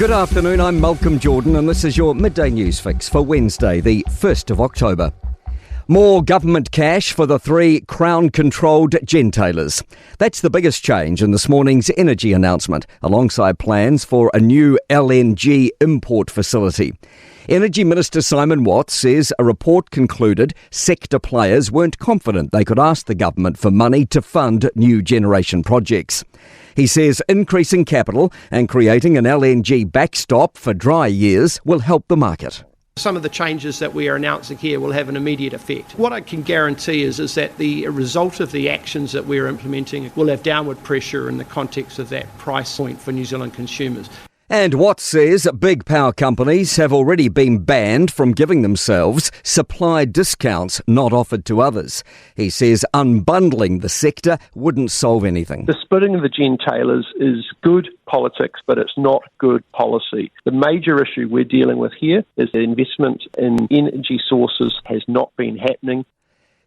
Good afternoon, I'm Malcolm Jordan and this is your Midday News Fix for Wednesday, the 1st of October. More government cash for the 3 Crown-controlled gentailers. That's the biggest change in this morning's energy announcement, alongside plans for a new LNG import facility. Energy Minister Simon Watts says a report concluded sector players weren't confident they could ask the government for money to fund new generation projects. He says increasing capital and creating an LNG backstop for dry years will help the market. Some of the changes that we are announcing here will have an immediate effect. What I can guarantee is that the result of the actions that we're implementing will have downward pressure in the context of that price point for New Zealand consumers. And Watts says big power companies have already been banned from giving themselves supply discounts not offered to others. He says unbundling the sector wouldn't solve anything. The splitting of the gentailers is good politics, but it's not good policy. The major issue we're dealing with here is the investment in energy sources has not been happening.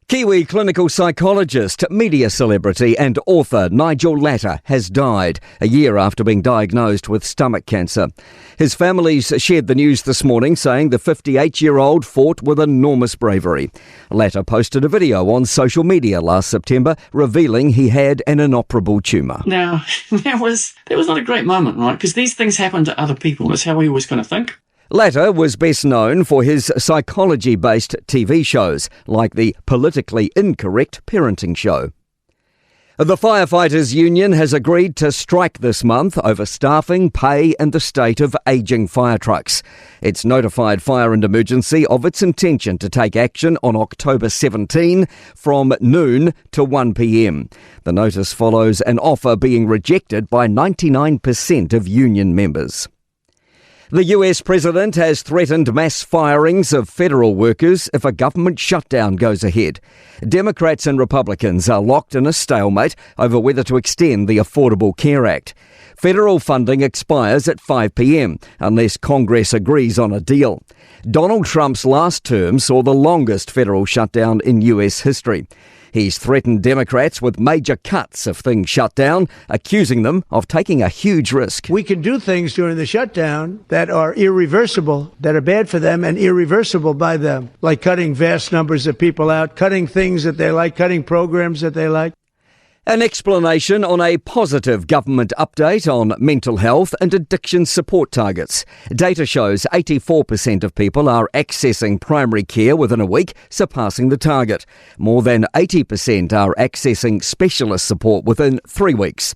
Kiwi clinical psychologist, media celebrity and author Nigel Latter has died a year after being diagnosed with stomach cancer. His families shared the news this morning, saying the 58-year-old fought with enormous bravery. Latter posted a video on social media last September revealing he had an inoperable tumour. Now, that was not a great moment, right? Because these things happen to other people. That's how we always kind of think. Latter was best known for his psychology-based TV shows, like the politically incorrect parenting show. The Firefighters Union has agreed to strike this month over staffing, pay and the state of ageing fire trucks. It's notified Fire and Emergency of its intention to take action on October 17 from noon to 1 p.m. The notice follows an offer being rejected by 99% of union members. The US President has threatened mass firings of federal workers if a government shutdown goes ahead. Democrats and Republicans are locked in a stalemate over whether to extend the Affordable Care Act. Federal funding expires at 5 p.m. unless Congress agrees on a deal. Donald Trump's last term saw the longest federal shutdown in US history. He's threatened Democrats with major cuts if things shut down, accusing them of taking a huge risk. We can do things during the shutdown that are irreversible, that are bad for them and irreversible by them, like cutting vast numbers of people out, cutting things that they like, cutting programs that they like. An explanation on a positive government update on mental health and addiction support targets. Data shows 84% of people are accessing primary care within a week, surpassing the target. More than 80% are accessing specialist support within 3 weeks.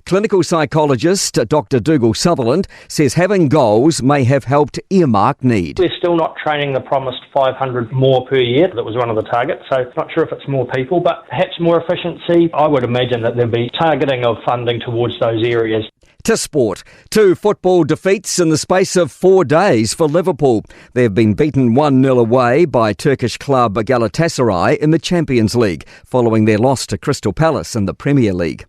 Clinical psychologist Dr. Dougal Sutherland says having goals may have helped earmark need. We're still not training the promised 500 more per year. That was one of the targets, so not sure if it's more people, but perhaps more efficiency. I would imagine that there'll be targeting of funding towards those areas. To sport, 2 football defeats in the space of 4 days for Liverpool. They've been beaten 1-0 away by Turkish club Galatasaray in the Champions League, following their loss to Crystal Palace in the Premier League.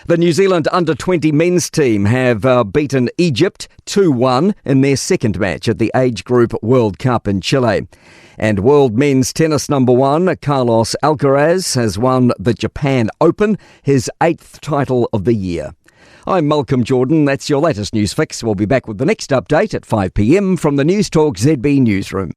The New Zealand under-20 men's team have beaten Egypt 2-1 in their second match at the Age Group World Cup in Chile. And world men's tennis number 1, Carlos Alcaraz, has won the Japan Open, his 8th title of the year. I'm Malcolm Jordan. That's your latest news fix. We'll be back with the next update at 5 p.m. from the Newstalk ZB newsroom.